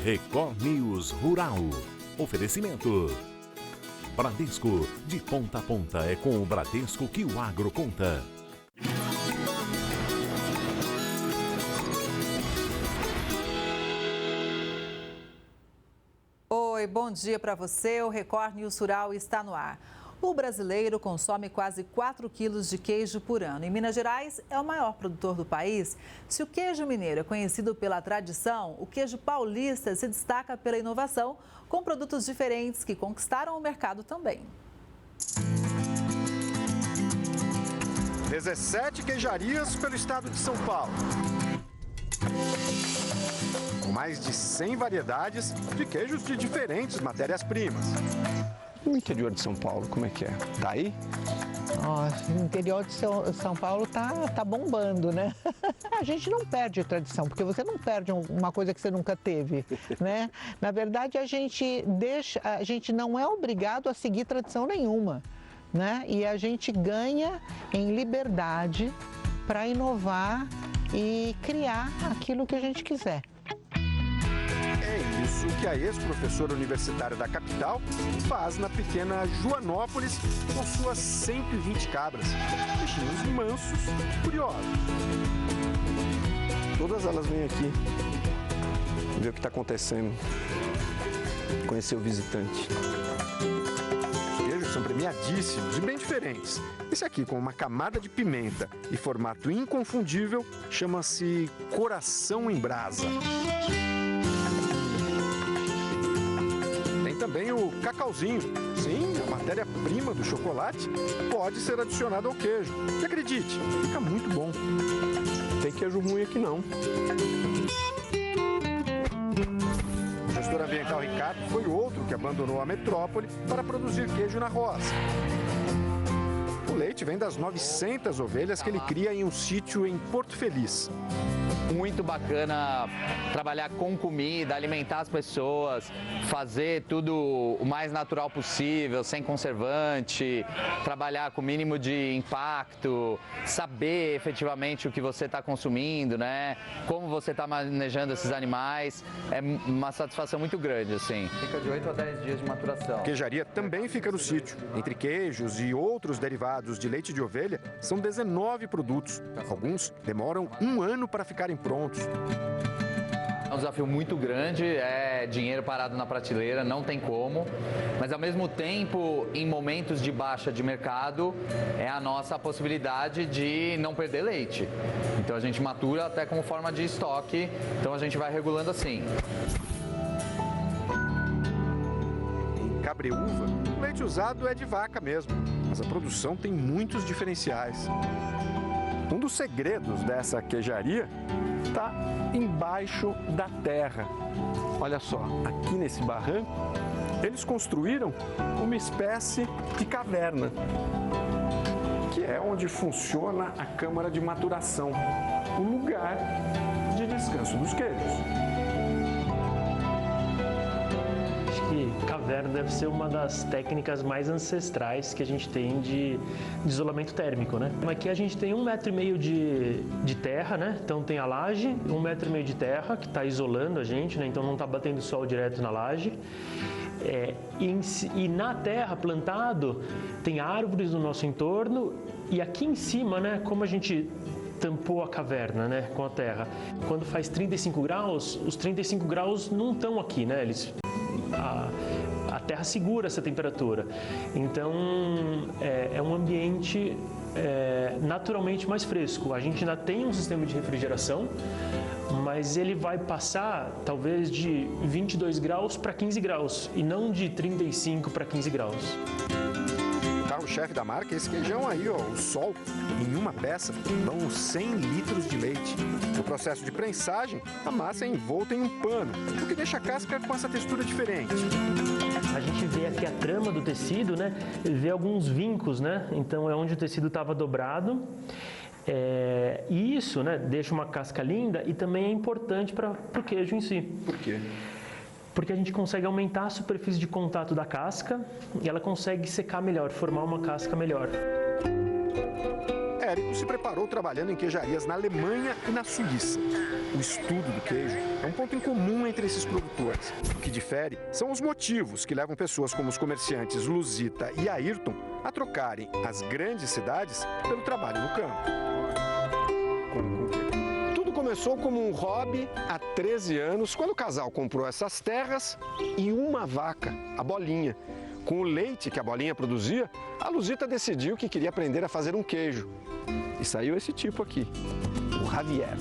Record News Rural. Oferecimento. Bradesco, de ponta a ponta é com o Bradesco que o agro conta. Oi, bom dia para você. O Record News Rural está no ar. O brasileiro consome quase 4 quilos de queijo por ano. Em Minas Gerais, é o maior produtor do país. Se o queijo mineiro é conhecido pela tradição, o queijo paulista se destaca pela inovação, com produtos diferentes que conquistaram o mercado também. 17 queijarias pelo estado de São Paulo. Com mais de 100 variedades de queijos de diferentes matérias-primas. No interior de São Paulo, como é que é? Tá aí? No interior de São Paulo tá bombando, né? A gente não perde a tradição, porque você não perde uma coisa que você nunca teve, né? Na verdade, a gente não é obrigado a seguir tradição nenhuma, né? E a gente ganha em liberdade para inovar e criar aquilo que a gente quiser. É isso que a ex-professora universitária da capital faz na pequena Joanópolis com suas 120 cabras, bichinhos mansos, curiosos. Todas elas vêm aqui ver o que está acontecendo, conhecer o visitante. Os queijos são premiadíssimos e bem diferentes. Esse aqui, com uma camada de pimenta e formato inconfundível, chama-se Coração em Brasa. Também o cacauzinho. Sim, a matéria-prima do chocolate pode ser adicionada ao queijo. E acredite, fica muito bom. Tem queijo ruim aqui não. O gestor ambiental Ricardo foi outro que abandonou a metrópole para produzir queijo na roça. O leite vem das 900 ovelhas que ele cria em um sítio em Porto Feliz. Muito bacana trabalhar com comida, alimentar as pessoas, fazer tudo o mais natural possível, sem conservante, trabalhar com o mínimo de impacto, saber efetivamente o que você está consumindo, né? Como você está manejando esses animais, é uma satisfação muito grande, assim. Fica de 8 a 10 dias de maturação. A queijaria também fica no sítio. Entre queijos e outros derivados de leite de ovelha, são 19 produtos. Alguns demoram 1 ano para ficarem prontos. É um desafio muito grande, é dinheiro parado na prateleira, não tem como, mas ao mesmo tempo, em momentos de baixa de mercado, é a nossa possibilidade de não perder leite. Então a gente matura até como forma de estoque, então a gente vai regulando assim. Em Cabreúva, o leite usado é de vaca mesmo, mas a produção tem muitos diferenciais. Um dos segredos dessa queijaria está embaixo da terra. Olha só, aqui nesse barranco, eles construíram uma espécie de caverna, que é onde funciona a câmara de maturação, o lugar de descanso dos queijos. Caverna deve ser uma das técnicas mais ancestrais que a gente tem de isolamento térmico, né? Aqui a gente tem 1,5 metro de terra, né? Então tem a laje, 1,5 metro de terra que está isolando a gente, né? Então não está batendo sol direto na laje. E na terra plantado tem árvores no nosso entorno e aqui em cima, né? Como a gente tampou a caverna, né? Com a terra. Quando faz 35 graus, os 35 graus não estão aqui, né? A terra segura essa temperatura, então é um ambiente naturalmente mais fresco. A gente ainda tem um sistema de refrigeração, mas ele vai passar talvez de 22 graus para 15 graus e não de 35 para 15 graus. O chefe da marca, esse queijão aí, ó, o Sol, em uma peça, dão 100 litros de leite. No processo de prensagem, a massa é envolta em um pano, o que deixa a casca com essa textura diferente. A gente vê aqui a trama do tecido, né? Vê alguns vincos, né? Então é onde o tecido estava dobrado. E isso, né, deixa uma casca linda e também é importante para o queijo em si. Por quê? Porque a gente consegue aumentar a superfície de contato da casca e ela consegue secar melhor, formar uma casca melhor. Érico se preparou trabalhando em queijarias na Alemanha e na Suíça. O estudo do queijo é um ponto em comum entre esses produtores. O que difere são os motivos que levam pessoas como os comerciantes Luzita e Ayrton a trocarem as grandes cidades pelo trabalho no campo. Tudo começou como um hobby há 13 anos, quando o casal comprou essas terras e uma vaca, a Bolinha. Com o leite que a Bolinha produzia, a Luzita decidiu que queria aprender a fazer um queijo. E saiu esse tipo aqui, o Javier.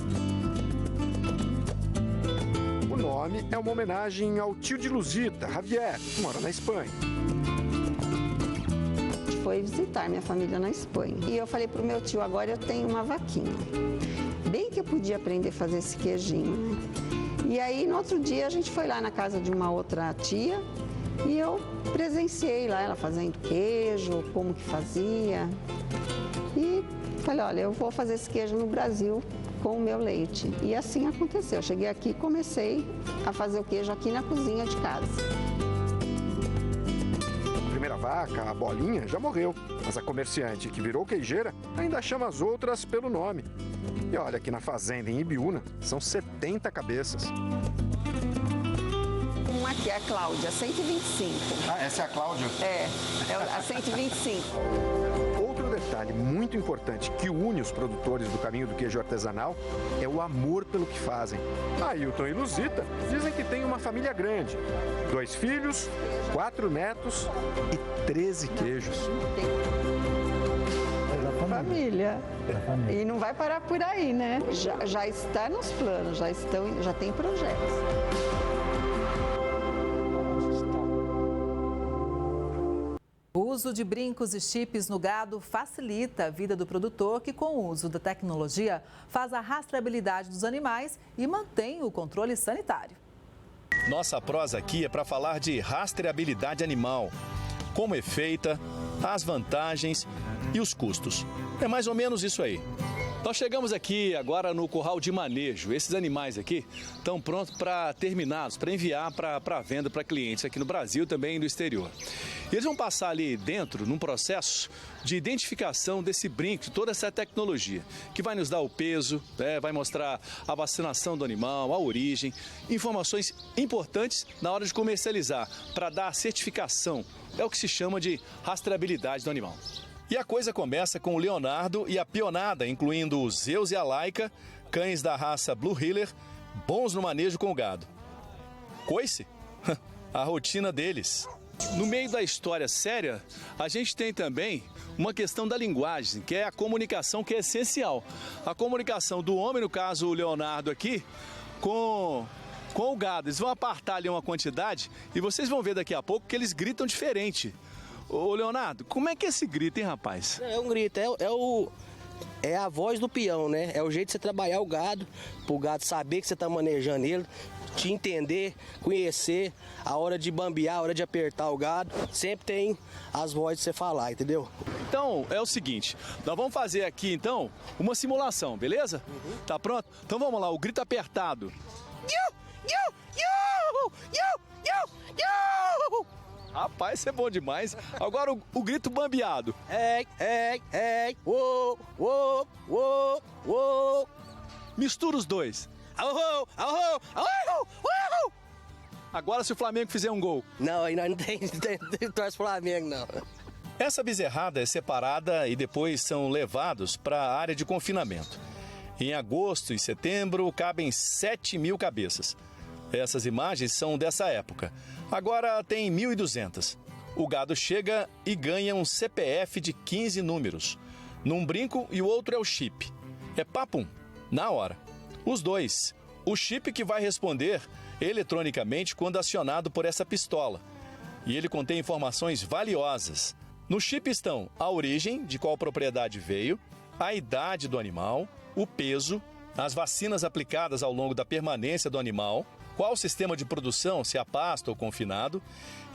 O nome é uma homenagem ao tio de Luzita, Javier, que mora na Espanha. Foi visitar minha família na Espanha. E eu falei pro meu tio, agora eu tenho uma vaquinha. Bem que eu podia aprender a fazer esse queijinho, né? E aí, no outro dia, a gente foi lá na casa de uma outra tia e eu presenciei lá ela fazendo queijo, como que fazia. E falei, olha, eu vou fazer esse queijo no Brasil com o meu leite. E assim aconteceu. Eu cheguei aqui e comecei a fazer o queijo aqui na cozinha de casa. A primeira vaca, a Bolinha, já morreu, mas a comerciante que virou queijeira ainda chama as outras pelo nome. E olha que na fazenda em Ibiúna são 70 cabeças. Uma aqui é a Cláudia, 125. Ah, essa é a Cláudia? É a 125. Outro detalhe muito importante que une os produtores do caminho do queijo artesanal é o amor pelo que fazem. Ailton e Luzita dizem que têm uma família grande. 2 filhos, 4 netos e 13 queijos. Família. E não vai parar por aí, né? Já está nos planos, já tem projetos. O uso de brincos e chips no gado facilita a vida do produtor, que com o uso da tecnologia faz a rastreabilidade dos animais e mantém o controle sanitário. Nossa prosa aqui é para falar de rastreabilidade animal, como é feita, as vantagens e os custos. É mais ou menos isso aí. Nós chegamos aqui agora no curral de manejo. Esses animais aqui estão prontos para terminados, para enviar para venda para clientes aqui no Brasil, também no exterior. E eles vão passar ali dentro num processo de identificação desse brinco, de toda essa tecnologia, que vai nos dar o peso, vai mostrar a vacinação do animal, a origem, informações importantes na hora de comercializar, para dar a certificação. É o que se chama de rastreabilidade do animal. E a coisa começa com o Leonardo e a pionada, incluindo o Zeus e a Laika, cães da raça Blue Heeler, bons no manejo com o gado. Coice? A rotina deles. No meio da história séria, a gente tem também uma questão da linguagem, que é a comunicação, que é essencial. A comunicação do homem, no caso o Leonardo aqui, com o gado. Eles vão apartar ali uma quantidade e vocês vão ver daqui a pouco que eles gritam diferente. Ô Leonardo, como é que é esse grito, hein, rapaz? É um grito, é a voz do peão, né? É o jeito de você trabalhar o gado, pro gado saber que você tá manejando ele, te entender, conhecer, a hora de bambear, a hora de apertar o gado, sempre tem as vozes de você falar, entendeu? Então, é o seguinte, nós vamos fazer aqui, então, uma simulação, beleza? Uhum. Tá pronto? Então vamos lá, o grito apertado. Rapaz, isso é bom demais. Agora o grito bambeado. Mistura os dois. Agora se o Flamengo fizer um gol. Não, aí nós não tem torce Flamengo, não. Essa bezerrada é separada e depois são levados para a área de confinamento. Em agosto e setembro cabem 7.000 cabeças. Essas imagens são dessa época. Agora tem 1.200. O gado chega e ganha um CPF de 15 números. Num brinco e o outro é o chip. É papum, na hora. Os dois. O chip que vai responder eletronicamente quando acionado por essa pistola. E ele contém informações valiosas. No chip estão a origem, de qual propriedade veio, a idade do animal, o peso, as vacinas aplicadas ao longo da permanência do animal, qual o sistema de produção, se a pasto ou confinado,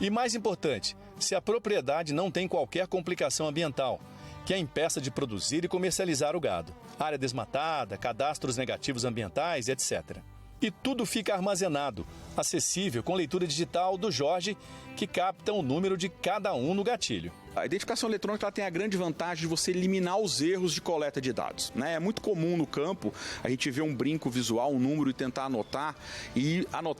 e mais importante, se a propriedade não tem qualquer complicação ambiental, que a impeça de produzir e comercializar o gado, área desmatada, cadastros negativos ambientais, etc. E tudo fica armazenado, acessível com leitura digital do Jorge, que capta o número de cada um no gatilho. A identificação eletrônica ela tem a grande vantagem de você eliminar os erros de coleta de dados, né? É muito comum no campo a gente ver um brinco visual, um número e tentar anotar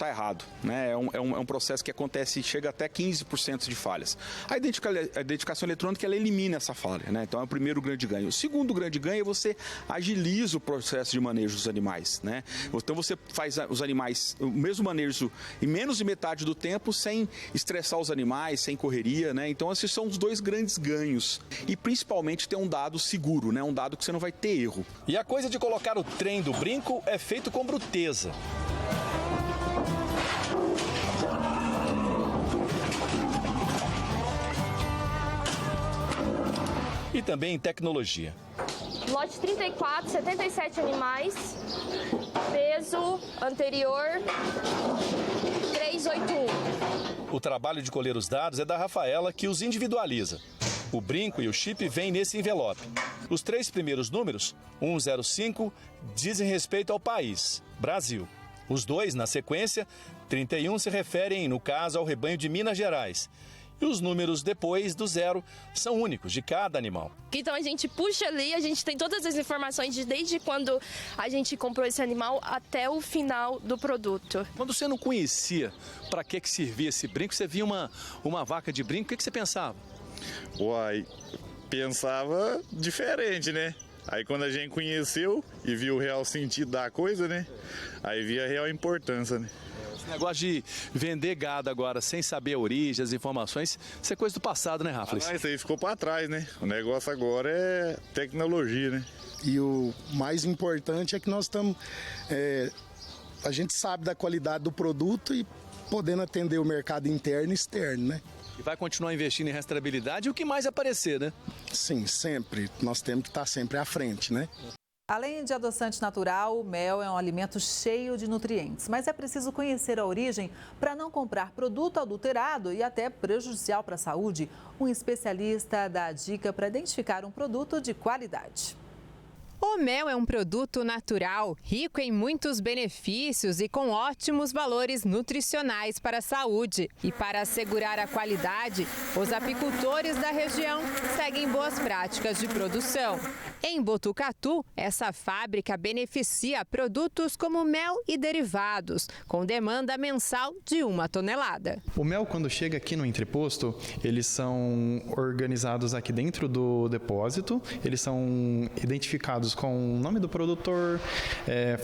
errado, né? É um processo que acontece, chega até 15% de falhas. A identificação eletrônica ela elimina essa falha, né? Então é o primeiro grande ganho. O segundo grande ganho é você agiliza o processo de manejo dos animais, né? Então você faz os animais, o mesmo manejo em menos de metade do tempo, sem estressar os animais, sem correria, né? Então esses são os dois grandes ganhos. E principalmente ter um dado seguro, né? Um dado que você não vai ter erro. E a coisa de colocar o trem do brinco é feito com bruteza. E também em tecnologia. Lote 34, 77 animais, peso anterior 381. O trabalho de colher os dados é da Rafaela, que os individualiza. O brinco e o chip vêm nesse envelope. Os 3 primeiros números, 105, dizem respeito ao país, Brasil. Os 2, na sequência, 31, se referem, no caso, ao rebanho de Minas Gerais. E os números depois do 0 são únicos de cada animal. Então a gente puxa ali, a gente tem todas as informações desde quando a gente comprou esse animal até o final do produto. Quando você não conhecia para que servia esse brinco, você via uma vaca de brinco, o que você pensava? Uai, pensava diferente, né? Aí quando a gente conheceu e viu o real sentido da coisa, né? Aí via a real importância, né? Esse negócio de vender gado agora sem saber a origem, as informações, isso é coisa do passado, né, Rafa? Isso aí ficou para trás, né? O negócio agora é tecnologia, né? E o mais importante é que nós estamos... a gente sabe da qualidade do produto e podendo atender o mercado interno e externo, né? E vai continuar investindo em rastreabilidade e o que mais aparecer, né? Sim, sempre. Nós temos que estar sempre à frente, né? Além de adoçante natural, o mel é um alimento cheio de nutrientes, mas é preciso conhecer a origem para não comprar produto adulterado e até prejudicial para a saúde. Um especialista dá a dica para identificar um produto de qualidade. O mel é um produto natural, rico em muitos benefícios e com ótimos valores nutricionais para a saúde. E para assegurar a qualidade, os apicultores da região seguem boas práticas de produção. Em Botucatu, essa fábrica beneficia produtos como mel e derivados, com demanda mensal de 1 tonelada. O mel, quando chega aqui no entreposto, eles são organizados aqui dentro do depósito, eles são identificados com o nome do produtor,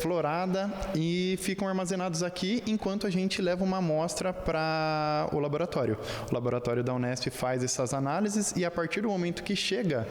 florada, e ficam armazenados aqui enquanto a gente leva uma amostra para o laboratório. O laboratório da Unesp faz essas análises e a partir do momento que chega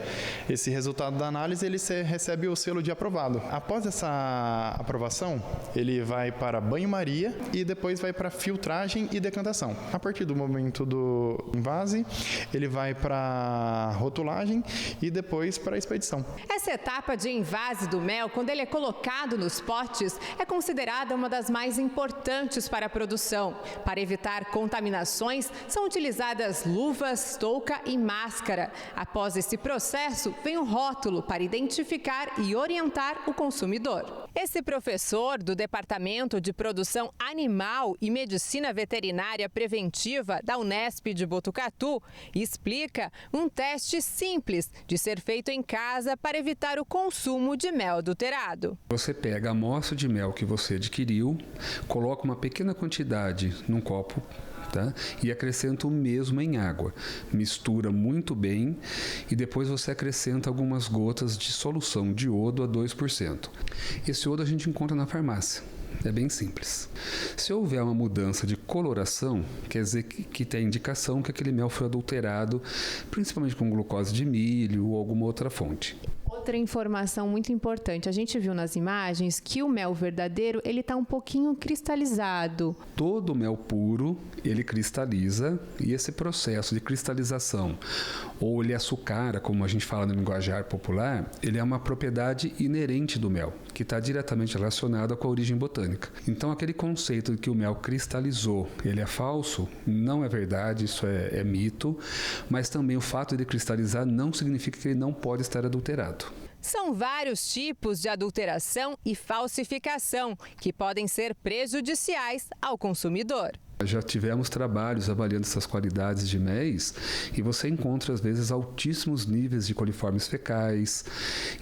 esse resultado da análise, ele recebe o selo de aprovado. Após essa aprovação, ele vai para banho-maria e depois vai para filtragem e decantação. A partir do momento do invase, ele vai para rotulagem e depois para a expedição. Essa etapa de invase do mel, quando ele é colocado nos potes, é considerada uma das mais importantes para a produção. Para evitar contaminações, são utilizadas luvas, touca e máscara. Após esse processo, vem o rótulo para identificar e orientar o consumidor. Esse professor do Departamento de Produção Animal e Medicina Veterinária Preventiva da Unesp de Botucatu explica um teste simples de ser feito em casa para evitar o consumo de mel adulterado. Você pega a amostra de mel que você adquiriu, coloca uma pequena quantidade num copo, tá? E acrescenta o mesmo em água. Mistura muito bem e depois você acrescenta algumas gotas de solução de iodo a 2%. Esse iodo a gente encontra na farmácia. É bem simples. Se houver uma mudança de coloração, quer dizer que tem indicação que aquele mel foi adulterado, principalmente com glucose de milho ou alguma outra fonte. Outra informação muito importante, a gente viu nas imagens que o mel verdadeiro, ele está um pouquinho cristalizado. Todo mel puro, ele cristaliza e esse processo de cristalização, ou ele açucara, como a gente fala no linguajar popular, ele é uma propriedade inerente do mel, que está diretamente relacionada com a origem botânica. Então, aquele conceito de que o mel cristalizou, ele é falso, não é verdade, isso é mito, mas também o fato de cristalizar não significa que ele não pode estar adulterado. São vários tipos de adulteração e falsificação que podem ser prejudiciais ao consumidor. Já tivemos trabalhos avaliando essas qualidades de méis e você encontra, às vezes, altíssimos níveis de coliformes fecais.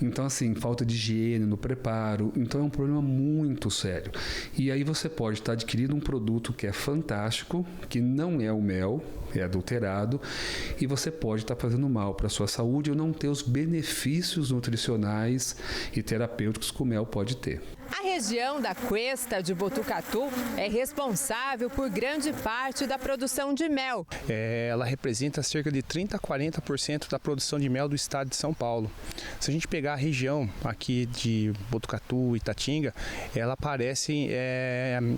Então, assim, falta de higiene no preparo. Então, é um problema muito sério. E aí você pode estar adquirindo um produto que é fantástico, que não é o mel, é adulterado, e você pode estar fazendo mal para a sua saúde ou não ter os benefícios nutricionais e terapêuticos que o mel pode ter. A região da Cuesta de Botucatu é responsável por grande parte da produção de mel. Ela representa cerca de 30% a 40% da produção de mel do estado de São Paulo. Se a gente pegar a região aqui de Botucatu e Itatinga, ela aparece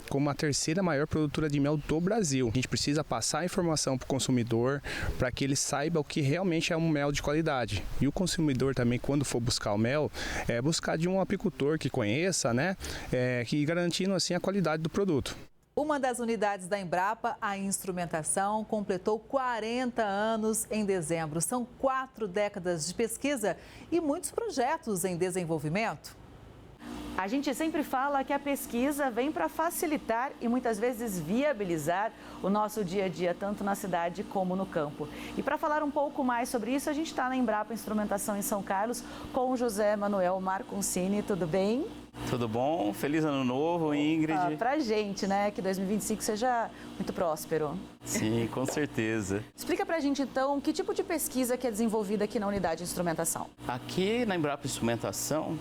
como a terceira maior produtora de mel do Brasil. A gente precisa passar a informação para o consumidor para que ele saiba o que realmente é um mel de qualidade. E o consumidor também, quando for buscar o mel, buscar de um apicultor que conheça, né? Que garantindo assim a qualidade do produto. Uma das unidades da Embrapa, a instrumentação, completou 40 anos em dezembro. São 4 décadas de pesquisa e muitos projetos em desenvolvimento. A gente sempre fala que a pesquisa vem para facilitar e muitas vezes viabilizar o nosso dia a dia, tanto na cidade como no campo. E para falar um pouco mais sobre isso, a gente está na Embrapa Instrumentação em São Carlos com o José Manuel Marconcini. Tudo bem? Tudo bom? Feliz ano novo, Ingrid. Pra gente, né? Que 2025 seja muito próspero. Sim, com certeza. Explica pra gente, então, que tipo de pesquisa que é desenvolvida aqui na unidade de instrumentação? Aqui na Embrapa Instrumentação,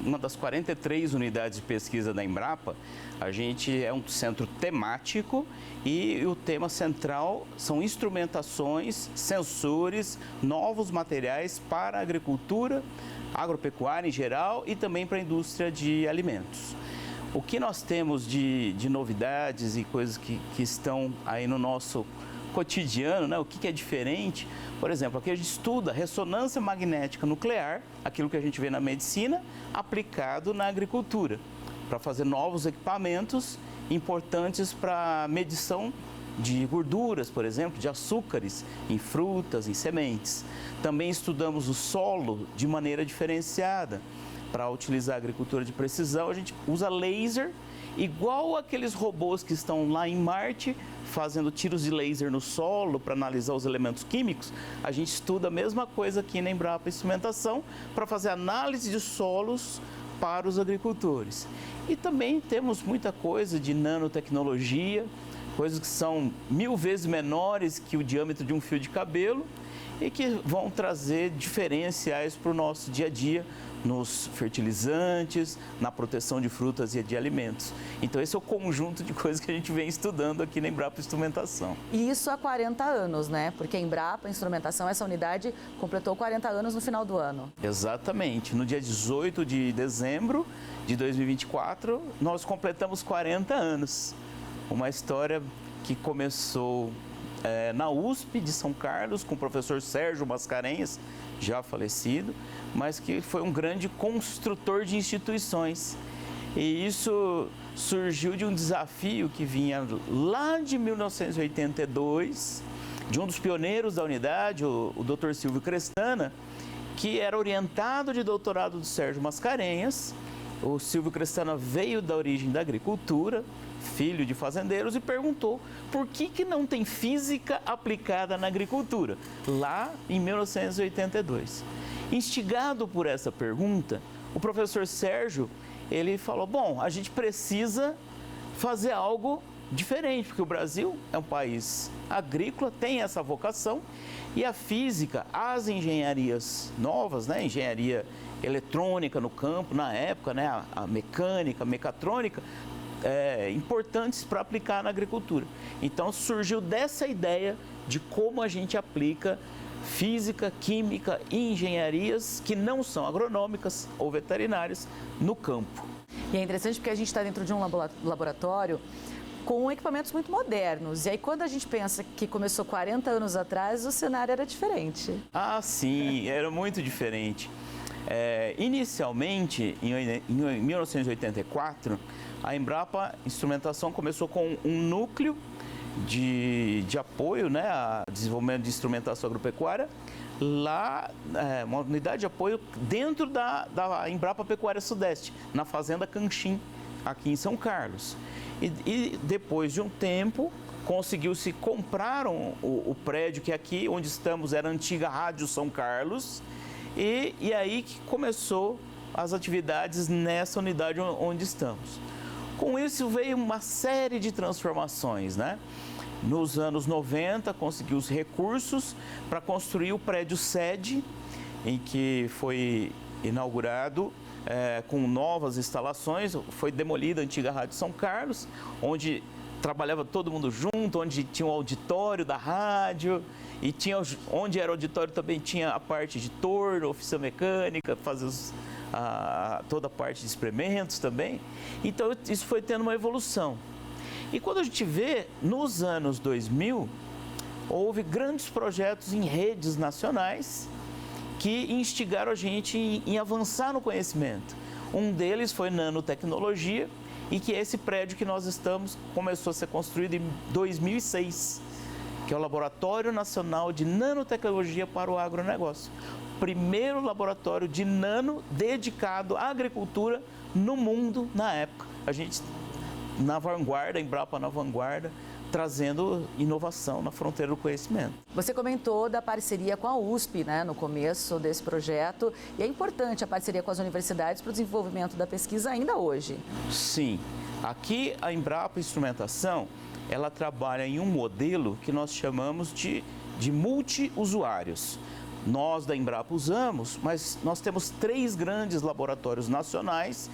uma das 43 unidades de pesquisa da Embrapa, a gente é um centro temático e o tema central são instrumentações, sensores, novos materiais para a agricultura, agropecuária em geral e também para a indústria de alimentos. O que nós temos de novidades e coisas que estão aí no nosso cotidiano, né? O que é diferente? Por exemplo, aqui a gente estuda ressonância magnética nuclear, aquilo que a gente vê na medicina, aplicado na agricultura, para fazer novos equipamentos importantes para medição de gorduras, por exemplo, de açúcares em frutas, em sementes. Também estudamos o solo de maneira diferenciada. Para utilizar a agricultura de precisão, a gente usa laser, igual aqueles robôs que estão lá em Marte, fazendo tiros de laser no solo para analisar os elementos químicos. A gente estuda a mesma coisa aqui na Embrapa Instrumentação para fazer análise de solos para os agricultores. E também temos muita coisa de nanotecnologia, coisas que são 1000 vezes menores que o diâmetro de um fio de cabelo e que vão trazer diferenciais para o nosso dia a dia, nos fertilizantes, na proteção de frutas e de alimentos. Então esse é o conjunto de coisas que a gente vem estudando aqui na Embrapa Instrumentação. E isso há 40 anos, né? Porque a Embrapa Instrumentação, essa unidade, completou 40 anos no final do ano. Exatamente. No dia 18 de dezembro de 2024, nós completamos 40 anos. Uma história que começou na USP de São Carlos, com o professor Sérgio Mascarenhas, já falecido, mas que foi um grande construtor de instituições. E isso surgiu de um desafio que vinha lá de 1982, de um dos pioneiros da unidade, o Dr. Silvio Crestana, que era orientado de doutorado do Sérgio Mascarenhas. O Silvio Crestana veio da origem da agricultura, filho de fazendeiros, e perguntou por que não tem física aplicada na agricultura, lá em 1982. Instigado por essa pergunta, o professor Sérgio, ele falou, bom, a gente precisa fazer algo diferente, porque o Brasil é um país agrícola, tem essa vocação, e a física, as engenharias novas, né, engenharia eletrônica no campo, na época, né, a mecânica, a mecatrônica, importantes para aplicar na agricultura. Então surgiu dessa ideia de como a gente aplica física, química e engenharias que não são agronômicas ou veterinárias no campo. E é interessante porque a gente está dentro de um laboratório com equipamentos muito modernos. E aí quando a gente pensa que começou 40 anos atrás, o cenário era diferente. Ah, sim, era muito diferente. Inicialmente, em 1984, a Embrapa Instrumentação começou com um núcleo de apoio, né, a desenvolvimento de instrumentação agropecuária, lá, uma unidade de apoio dentro da Embrapa Pecuária Sudeste, na fazenda Canchim, aqui em São Carlos. E depois de um tempo, conseguiu-se comprar o prédio que aqui onde estamos era a antiga Rádio São Carlos, e aí que começou as atividades nessa unidade onde estamos. Com isso veio uma série de transformações, né? Nos anos 90, conseguiu os recursos para construir o prédio sede, em que foi inaugurado com novas instalações. Foi demolida a antiga Rádio São Carlos, onde trabalhava todo mundo junto, onde tinha um auditório da rádio, e onde era auditório também tinha a parte de torno, oficina mecânica, fazer toda a parte de experimentos também. Então isso foi tendo uma evolução. E quando a gente vê, nos anos 2000, houve grandes projetos em redes nacionais que instigaram a gente em avançar no conhecimento. Um deles foi nanotecnologia, e que esse prédio que nós estamos começou a ser construído em 2006, que é o Laboratório Nacional de Nanotecnologia para o Agronegócio. Primeiro laboratório de nano dedicado à agricultura no mundo na época. A gente na vanguarda, a Embrapa na vanguarda, trazendo inovação na fronteira do conhecimento. Você comentou da parceria com a USP, né, no começo desse projeto, e é importante a parceria com as universidades para o desenvolvimento da pesquisa ainda hoje. Sim, aqui a Embrapa Instrumentação, ela trabalha em um modelo que nós chamamos de multi-usuários. Nós da Embrapa usamos, mas nós temos 3 grandes laboratórios nacionais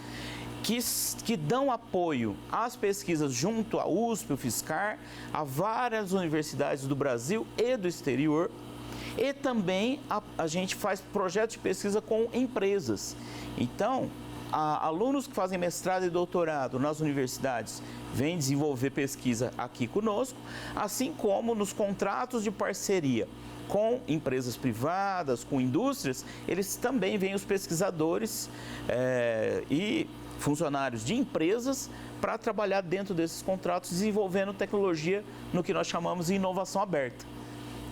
que dão apoio às pesquisas junto à USP, o FSCar, a várias universidades do Brasil e do exterior. E também a gente faz projetos de pesquisa com empresas. Então, alunos que fazem mestrado e doutorado nas universidades vêm desenvolver pesquisa aqui conosco, assim como nos contratos de parceria com empresas privadas, com indústrias, eles também vêm os pesquisadores e funcionários de empresas para trabalhar dentro desses contratos, desenvolvendo tecnologia no que nós chamamos de inovação aberta.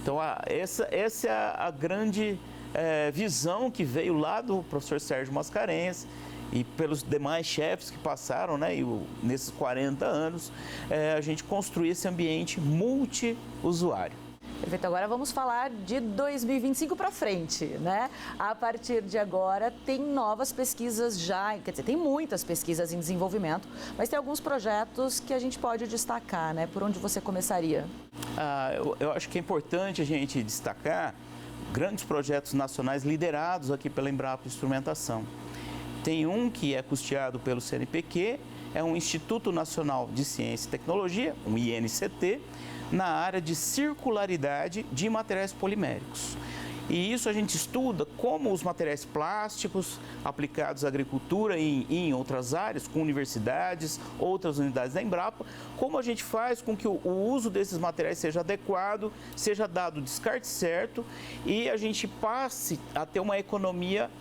Então, essa é a grande visão que veio lá do professor Sérgio Mascarenhas e pelos demais chefes que passaram, né, nesses 40 anos, a gente construir esse ambiente multiusuário. Perfeito, agora vamos falar de 2025 para frente, né? A partir de agora tem novas pesquisas já, quer dizer, tem muitas pesquisas em desenvolvimento, mas tem alguns projetos que a gente pode destacar, né? Por onde você começaria? Eu acho que é importante a gente destacar grandes projetos nacionais liderados aqui pela Embrapa Instrumentação. Tem um que é custeado pelo CNPq, é um Instituto Nacional de Ciência e Tecnologia, um INCT, na área de circularidade de materiais poliméricos. E isso a gente estuda como os materiais plásticos aplicados à agricultura e em outras áreas, com universidades, outras unidades da Embrapa, como a gente faz com que o uso desses materiais seja adequado, seja dado o descarte certo e a gente passe a ter uma economia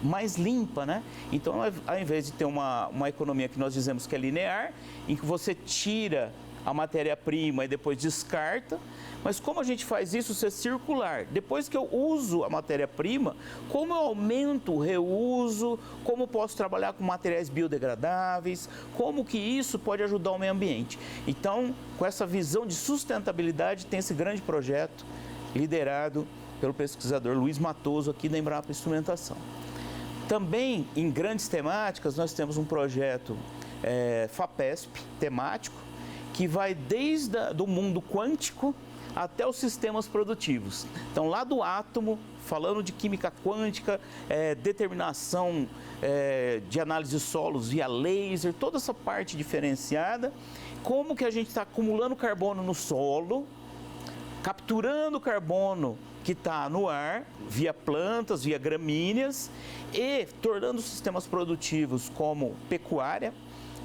mais limpa, né? Então, ao invés de ter uma economia que nós dizemos que é linear, em que você tira a matéria-prima e depois descarta, mas como a gente faz isso ser circular? Depois que eu uso a matéria-prima, como eu aumento o reuso, como posso trabalhar com materiais biodegradáveis, como que isso pode ajudar o meio ambiente? Então, com essa visão de sustentabilidade, tem esse grande projeto liderado pelo pesquisador Luiz Matoso aqui da Embrapa Instrumentação. Também, em grandes temáticas, nós temos um projeto FAPESP temático, que vai desde o mundo quântico até os sistemas produtivos. Então, lá do átomo, falando de química quântica, determinação de análise de solos via laser, toda essa parte diferenciada, como que a gente está acumulando carbono no solo, capturando o carbono que está no ar, via plantas, via gramíneas, e tornando os sistemas produtivos como pecuária.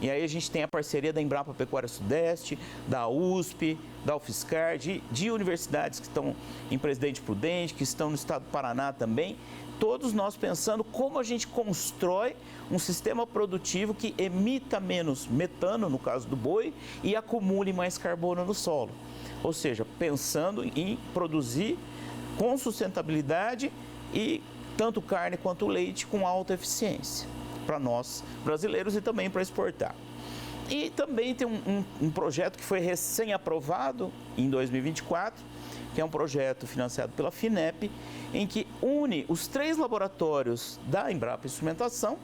E aí a gente tem a parceria da Embrapa Pecuária Sudeste, da USP, da UFSCar, de universidades que estão em Presidente Prudente, que estão no estado do Paraná também. Todos nós pensando como a gente constrói um sistema produtivo que emita menos metano, no caso do boi, e acumule mais carbono no solo. Ou seja, pensando em produzir com sustentabilidade e tanto carne quanto leite com alta eficiência para nós brasileiros e também para exportar. E também tem um projeto que foi recém-aprovado em 2024, que é um projeto financiado pela FINEP, em que une os 3 laboratórios da Embrapa Instrumentação,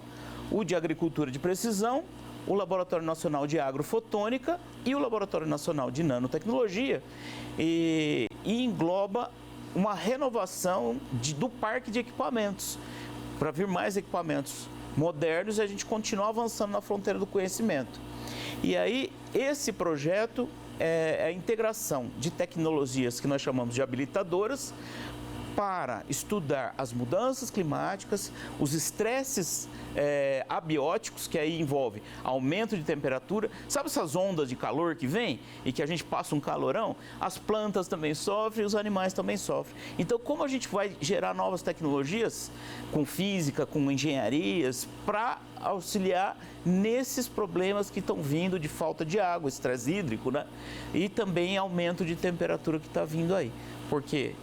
o de Agricultura de Precisão, o Laboratório Nacional de Agrofotônica e o Laboratório Nacional de Nanotecnologia, e engloba uma renovação do parque de equipamentos, para vir mais equipamentos modernos e a gente continuar avançando na fronteira do conhecimento. E aí, esse projeto é a integração de tecnologias que nós chamamos de habilitadoras para estudar as mudanças climáticas, os estresses abióticos, que aí envolve aumento de temperatura. Sabe essas ondas de calor que vem e que a gente passa um calorão? As plantas também sofrem, os animais também sofrem. Então, como a gente vai gerar novas tecnologias com física, com engenharias, para auxiliar nesses problemas que estão vindo de falta de água, estresse hídrico, né? E também aumento de temperatura que está vindo aí. Porque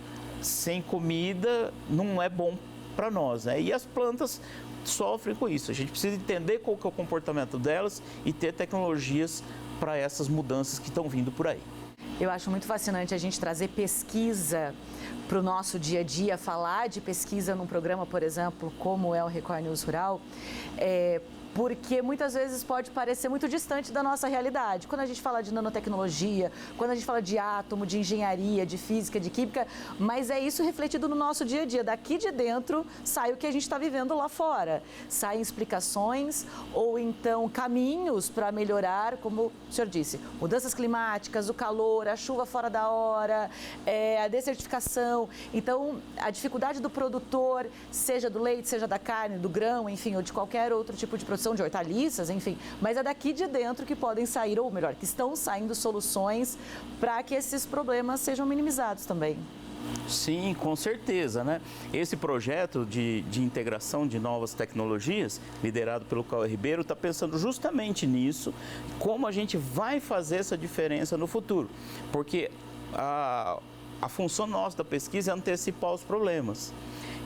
sem comida não é bom para nós, né? E as plantas sofrem com isso. A gente precisa entender qual que é o comportamento delas e ter tecnologias para essas mudanças que estão vindo por aí. Eu acho muito fascinante a gente trazer pesquisa para o nosso dia a dia, falar de pesquisa num programa, por exemplo, como é o Record News Rural, porque muitas vezes pode parecer muito distante da nossa realidade. Quando a gente fala de nanotecnologia, quando a gente fala de átomo, de engenharia, de física, de química, mas é isso refletido no nosso dia a dia. Daqui de dentro sai o que a gente está vivendo lá fora. Saem explicações ou então caminhos para melhorar, como o senhor disse, mudanças climáticas, o calor, a chuva fora da hora, a desertificação. Então, a dificuldade do produtor, seja do leite, seja da carne, do grão, enfim, ou de qualquer outro tipo de produção, de hortaliças, enfim, mas é daqui de dentro que podem sair, ou melhor, que estão saindo soluções para que esses problemas sejam minimizados também. Sim, com certeza, né? Esse projeto de integração de novas tecnologias, liderado pelo Cauê Ribeiro, está pensando justamente nisso, como a gente vai fazer essa diferença no futuro, porque a função nossa da pesquisa é antecipar os problemas.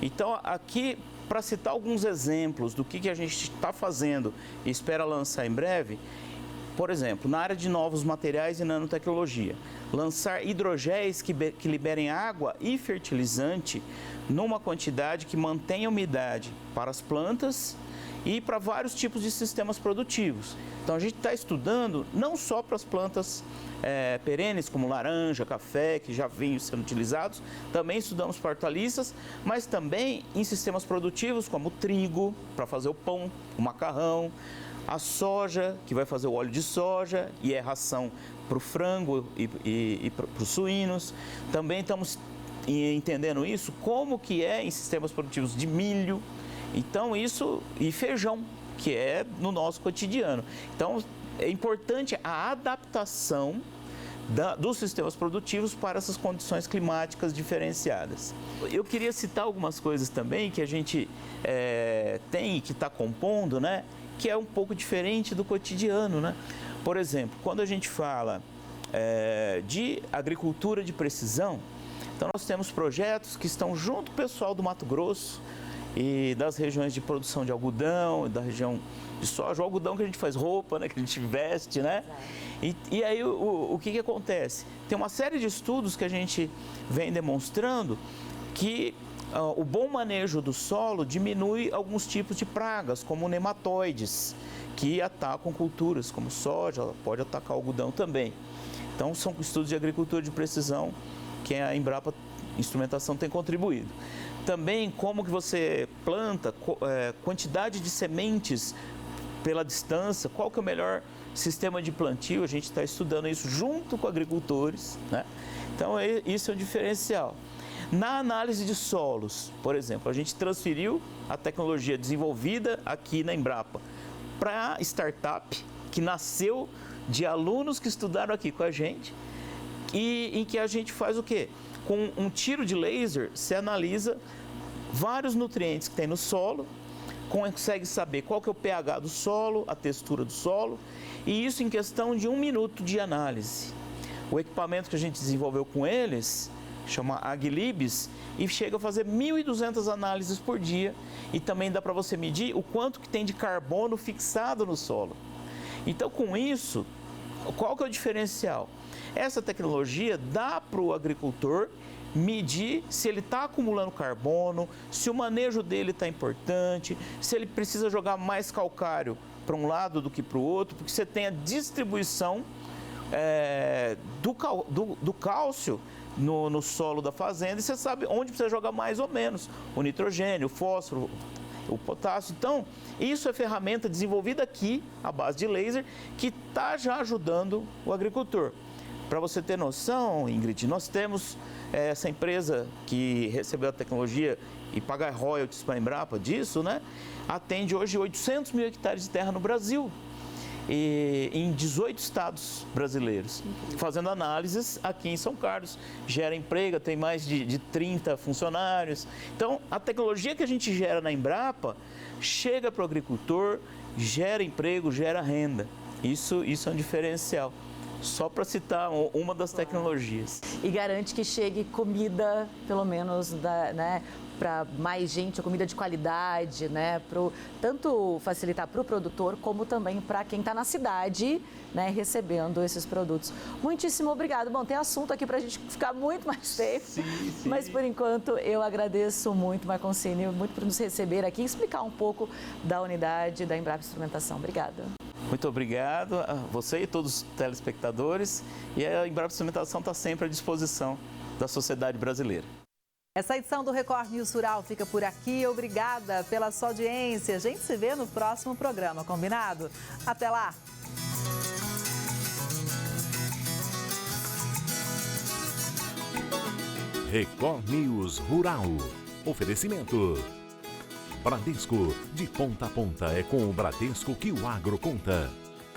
Então, aqui, para citar alguns exemplos do que a gente está fazendo e espera lançar em breve, por exemplo, na área de novos materiais e nanotecnologia, lançar hidrogéis que liberem água e fertilizante numa quantidade que mantenha umidade para as plantas e para vários tipos de sistemas produtivos. Então, a gente está estudando não só para as plantas perenes, como laranja, café, que já vinham sendo utilizados, também estudamos para hortaliças, mas também em sistemas produtivos, como o trigo, para fazer o pão, o macarrão, a soja, que vai fazer o óleo de soja e é ração para o frango e para os suínos. Também estamos entendendo isso, como que é em sistemas produtivos de milho, então isso, e feijão, que é no nosso cotidiano. Então, é importante a adaptação dos sistemas produtivos para essas condições climáticas diferenciadas. Eu queria citar algumas coisas também que a gente tem e que está compondo, né? Que é um pouco diferente do cotidiano, né? Por exemplo, quando a gente fala de agricultura de precisão, então nós temos projetos que estão junto com o pessoal do Mato Grosso e das regiões de produção de algodão, da região de soja, o algodão que a gente faz roupa, né, que a gente veste, né? E aí o que acontece? Tem uma série de estudos que a gente vem demonstrando que o bom manejo do solo diminui alguns tipos de pragas, como nematóides, que atacam culturas, como soja, pode atacar o algodão também. Então, são estudos de agricultura de precisão que a Embrapa Instrumentação tem contribuído. Também como que você planta, quantidade de sementes pela distância, qual que é o melhor sistema de plantio, a gente está estudando isso junto com agricultores, né? Então, isso é um diferencial. Na análise de solos, por exemplo, a gente transferiu a tecnologia desenvolvida aqui na Embrapa para a startup, que nasceu de alunos que estudaram aqui com a gente, e em que a gente faz o quê? Com um tiro de laser, se analisa vários nutrientes que tem no solo, consegue saber qual que é o pH do solo, a textura do solo, e isso em questão de 1 minuto de análise. O equipamento que a gente desenvolveu com eles chama Aglibs e chega a fazer 1.200 análises por dia, e também dá para você medir o quanto que tem de carbono fixado no solo. Então, com isso, qual que é o diferencial? Essa tecnologia dá para o agricultor medir se ele está acumulando carbono, se o manejo dele está importante, se ele precisa jogar mais calcário para um lado do que para o outro, porque você tem a distribuição do cálcio no solo da fazenda e você sabe onde precisa jogar mais ou menos, o nitrogênio, o fósforo, o potássio. Então, isso é ferramenta desenvolvida aqui, à base de laser, que está já ajudando o agricultor. Para você ter noção, Ingrid, nós temos essa empresa que recebeu a tecnologia e paga royalties para a Embrapa disso, né? Atende hoje 800 mil hectares de terra no Brasil, e em 18 estados brasileiros, fazendo análises aqui em São Carlos. Gera emprego, tem mais de 30 funcionários. Então, a tecnologia que a gente gera na Embrapa chega para o agricultor, gera emprego, gera renda. Isso é um diferencial. Só para citar uma das tecnologias. E garante que chegue comida, pelo menos, né, para mais gente, comida de qualidade, né, tanto facilitar para o produtor, como também para quem está na cidade, né, recebendo esses produtos. Muitíssimo obrigado. Bom, tem assunto aqui para a gente ficar muito mais tempo, sim. Mas por enquanto eu agradeço muito, Marconcini, muito por nos receber aqui e explicar um pouco da unidade da Embrapa Instrumentação. Obrigada. Muito obrigado a você e todos os telespectadores. E a Embrapa Instrumentação está sempre à disposição da sociedade brasileira. Essa edição do Record News Rural fica por aqui. Obrigada pela sua audiência. A gente se vê no próximo programa, combinado? Até lá! Record News Rural. Oferecimento. Bradesco, de ponta a ponta é com o Bradesco que o agro conta.